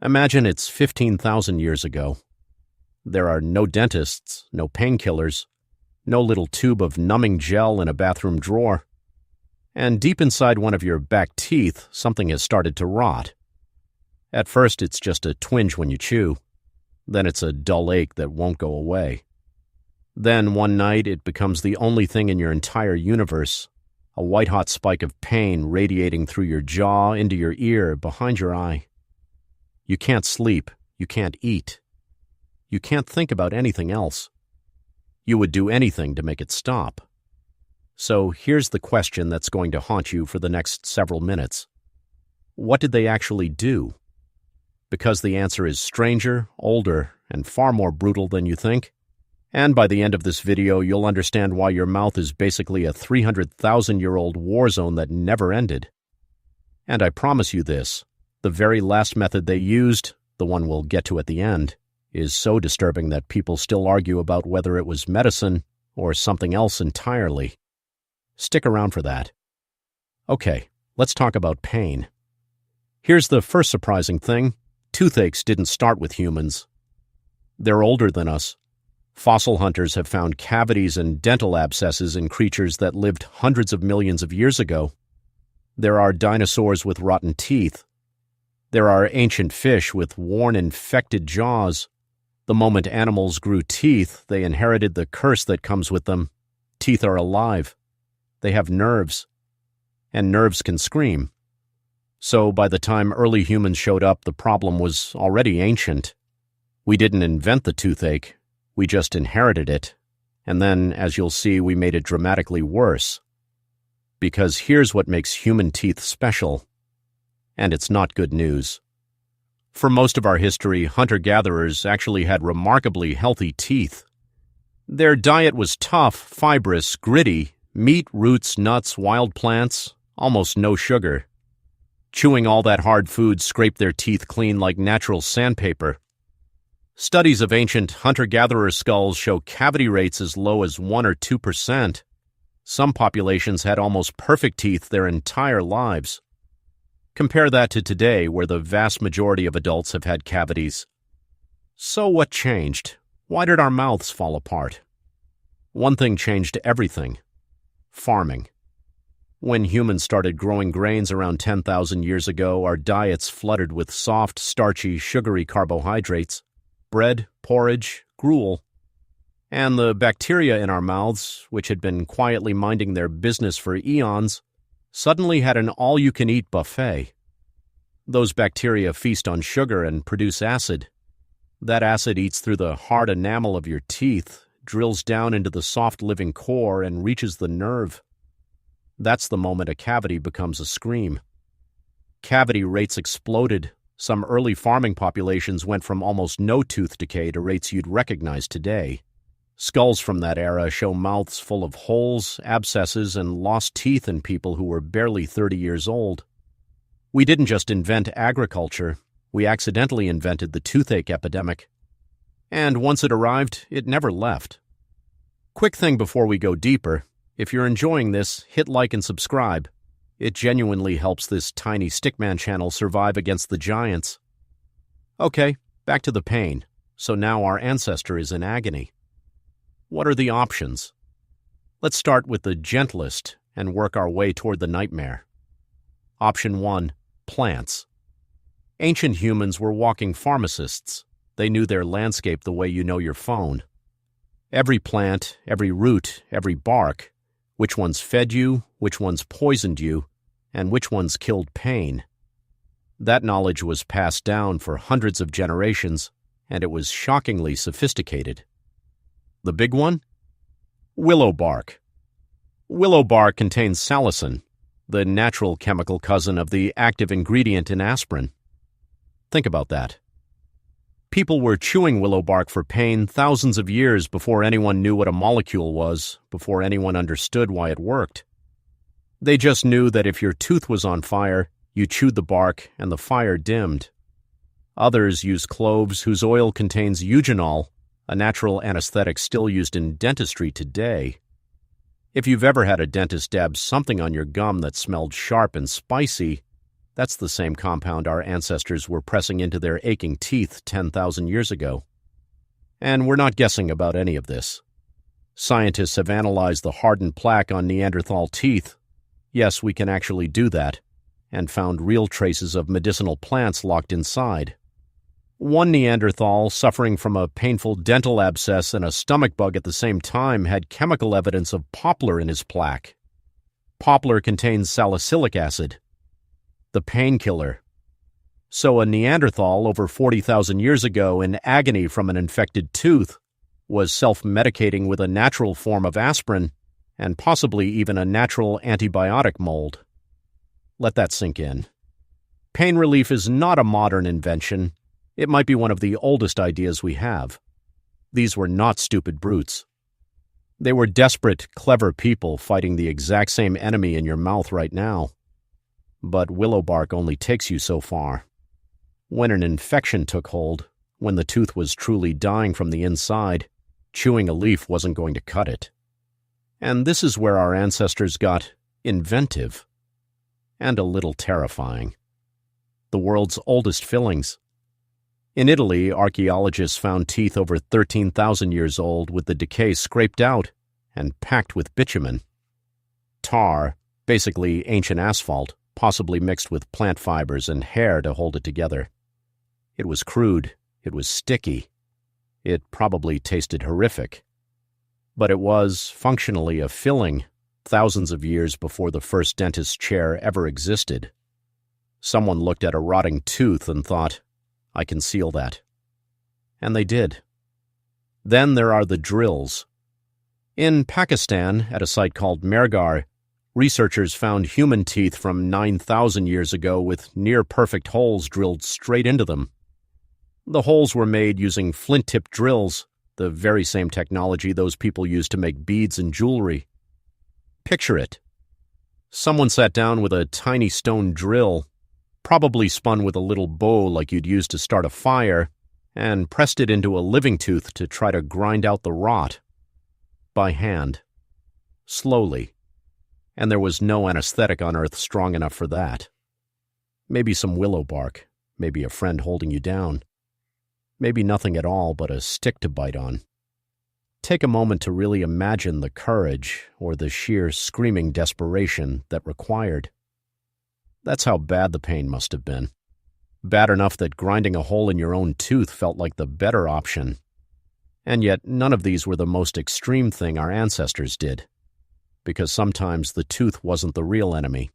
Imagine it's 15,000 years ago. There are no dentists, no painkillers, no little tube of numbing gel in a bathroom drawer. And deep inside one of your back teeth, something has started to rot. At first, it's just a twinge when you chew. Then it's a dull ache that won't go away. Then, one night, it becomes the only thing in your entire universe, a white-hot spike of pain radiating through your jaw, into your ear, behind your eye. You can't sleep. You can't eat. You can't think about anything else. You would do anything to make it stop. So here's the question that's going to haunt you for the next several minutes. What did they actually do? Because the answer is stranger, older, and far more brutal than you think. And by the end of this video, you'll understand why your mouth is basically a 300,000-year-old war zone that never ended. And I promise you this, the very last method they used, the one we'll get to at the end, is so disturbing that people still argue about whether it was medicine or something else entirely. Stick around for that. Okay, let's talk about pain. Here's the first surprising thing. Toothaches didn't start with humans. They're older than us. Fossil hunters have found cavities and dental abscesses in creatures that lived hundreds of millions of years ago. There are dinosaurs with rotten teeth. There are ancient fish with worn, infected jaws. The moment animals grew teeth, they inherited the curse that comes with them. Teeth are alive. They have nerves. And nerves can scream. So by the time early humans showed up, the problem was already ancient. We didn't invent the toothache. We just inherited it. And then, as you'll see, we made it dramatically worse. Because here's what makes human teeth special. And it's not good news. For most of our history, hunter-gatherers actually had remarkably healthy teeth. Their diet was tough, fibrous, gritty, meat, roots, nuts, wild plants, almost no sugar. Chewing all that hard food scraped their teeth clean like natural sandpaper. Studies of ancient hunter-gatherer skulls show cavity rates as low as 1 or 2%. Some populations had almost perfect teeth their entire lives. Compare that to today, where the vast majority of adults have had cavities. So what changed? Why did our mouths fall apart? One thing changed everything. Farming. When humans started growing grains around 10,000 years ago, our diets flooded with soft, starchy, sugary carbohydrates. Bread, porridge, gruel. And the bacteria in our mouths, which had been quietly minding their business for eons, suddenly had an all-you-can-eat buffet. Those bacteria feast on sugar and produce acid. That acid eats through the hard enamel of your teeth, drills down into the soft living core, and reaches the nerve. That's the moment a cavity becomes a scream. Cavity rates exploded. Some early farming populations went from almost no tooth decay to rates you'd recognize today. Skulls from that era show mouths full of holes, abscesses, and lost teeth in people who were barely 30 years old. We didn't just invent agriculture, we accidentally invented the toothache epidemic. And once it arrived, it never left. Quick thing before we go deeper, if you're enjoying this, hit like and subscribe. It genuinely helps this tiny Stickman channel survive against the giants. Okay, back to the pain. So now our ancestor is in agony. What are the options? Let's start with the gentlest and work our way toward the nightmare. Option 1, plants. Ancient humans were walking pharmacists. They knew their landscape the way you know your phone. Every plant, every root, every bark, which ones fed you, which ones poisoned you, and which ones killed pain. That knowledge was passed down for hundreds of generations, and it was shockingly sophisticated. The big one? Willow bark. Willow bark contains salicin, the natural chemical cousin of the active ingredient in aspirin. Think about that. People were chewing willow bark for pain thousands of years before anyone knew what a molecule was, before anyone understood why it worked. They just knew that if your tooth was on fire, you chewed the bark and the fire dimmed. Others use cloves whose oil contains eugenol, a natural anesthetic still used in dentistry today. If you've ever had a dentist dab something on your gum that smelled sharp and spicy, That's the same compound our ancestors were pressing into their aching teeth 10,000 years ago. And we're not guessing about any of this. Scientists have analyzed the hardened plaque on Neanderthal teeth. Yes, we can actually do that, and found real traces of medicinal plants locked inside. One Neanderthal, suffering from a painful dental abscess and a stomach bug at the same time, had chemical evidence of poplar in his plaque. Poplar contains salicylic acid, the painkiller. So a Neanderthal over 40,000 years ago in agony from an infected tooth was self-medicating with a natural form of aspirin and possibly even a natural antibiotic mold. Let that sink in. Pain relief is not a modern invention. It might be one of the oldest ideas we have. These were not stupid brutes. They were desperate, clever people fighting the exact same enemy in your mouth right now. But willow bark only takes you so far. When an infection took hold, when the tooth was truly dying from the inside, chewing a leaf wasn't going to cut it. And this is where our ancestors got inventive. And a little terrifying. The world's oldest fillings. In Italy, archaeologists found teeth over 13,000 years old with the decay scraped out and packed with bitumen. Tar, basically ancient asphalt, possibly mixed with plant fibers and hair to hold it together. It was crude. It was sticky. It probably tasted horrific. But it was, functionally, a filling thousands of years before the first dentist's chair ever existed. Someone looked at a rotting tooth and thought, I can seal that. And they did. Then there are the drills. In Pakistan, at a site called Mergar, researchers found human teeth from 9,000 years ago with near-perfect holes drilled straight into them. The holes were made using flint-tipped drills, the very same technology those people used to make beads and jewelry. Picture it. Someone sat down with a tiny stone drill, probably spun with a little bow like you'd use to start a fire, and pressed it into a living tooth to try to grind out the rot. By hand. Slowly. And there was no anesthetic on earth strong enough for that. Maybe some willow bark, maybe a friend holding you down. Maybe nothing at all but a stick to bite on. Take a moment to really imagine the courage or the sheer screaming desperation that required. That's how bad the pain must have been. Bad enough that grinding a hole in your own tooth felt like the better option. And yet none of these were the most extreme thing our ancestors did. Because sometimes the tooth wasn't the real enemy.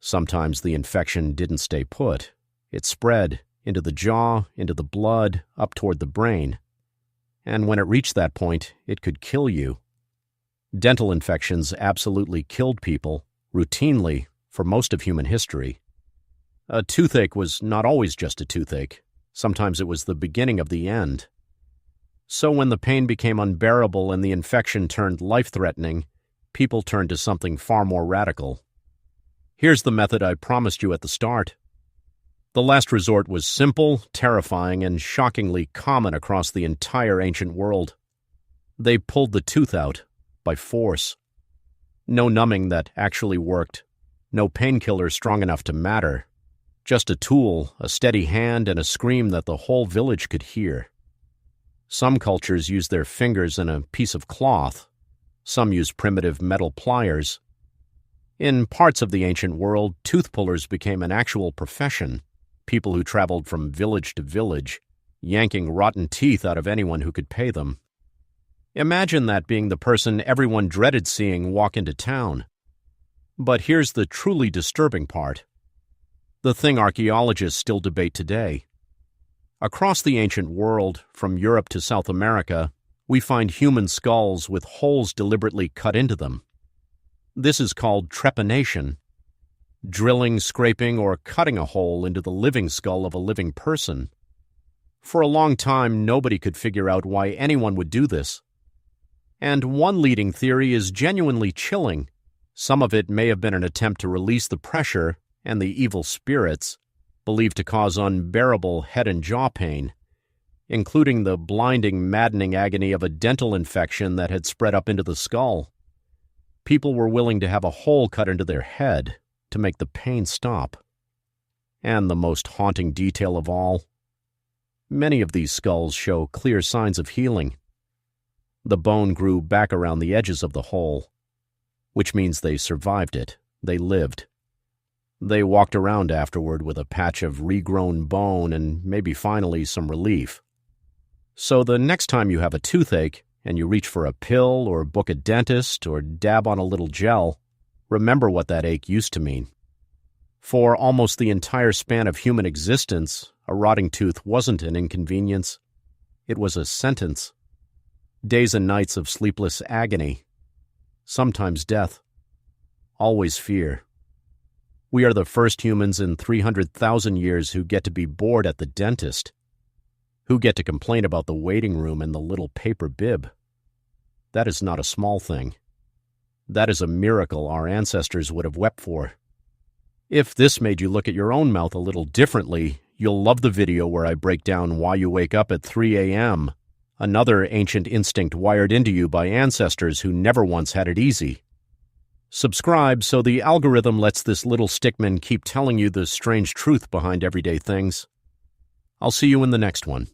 Sometimes the infection didn't stay put. It spread into the jaw, into the blood, up toward the brain. And when it reached that point, it could kill you. Dental infections absolutely killed people, routinely, for most of human history. A toothache was not always just a toothache. Sometimes it was the beginning of the end. So when the pain became unbearable and the infection turned life-threatening, people turned to something far more radical. Here's the method I promised you at the start. The last resort was simple, terrifying, and shockingly common across the entire ancient world. They pulled the tooth out, by force. No numbing that actually worked. No painkiller strong enough to matter. Just a tool, a steady hand, and a scream that the whole village could hear. Some cultures use their fingers and a piece of cloth. Some use primitive metal pliers. In parts of the ancient world, tooth pullers became an actual profession. People who traveled from village to village, yanking rotten teeth out of anyone who could pay them. Imagine that being the person everyone dreaded seeing walk into town. But here's the truly disturbing part. The thing archaeologists still debate today. Across the ancient world, from Europe to South America, we find human skulls with holes deliberately cut into them. This is called trepanation. Drilling, scraping, or cutting a hole into the living skull of a living person. For a long time, nobody could figure out why anyone would do this. And one leading theory is genuinely chilling. Some of it may have been an attempt to release the pressure and the evil spirits, believed to cause unbearable head and jaw pain, including the blinding, maddening agony of a dental infection that had spread up into the skull. People were willing to have a hole cut into their head to make the pain stop. And the most haunting detail of all, many of these skulls show clear signs of healing. The bone grew back around the edges of the hole, which means they survived it. They lived. They walked around afterward with a patch of regrown bone and maybe finally some relief. So the next time you have a toothache and you reach for a pill or book a dentist or dab on a little gel, remember what that ache used to mean. For almost the entire span of human existence, a rotting tooth wasn't an inconvenience. It was a sentence. Days and nights of sleepless agony. Sometimes death. Always fear. We are the first humans in 300,000 years who get to be bored at the dentist, who get to complain about the waiting room and the little paper bib. That is not a small thing. That is a miracle our ancestors would have wept for. If this made you look at your own mouth a little differently, you'll love the video where I break down why you wake up at 3 a.m., another ancient instinct wired into you by ancestors who never once had it easy. Subscribe so the algorithm lets this little stickman keep telling you the strange truth behind everyday things. I'll see you in the next one.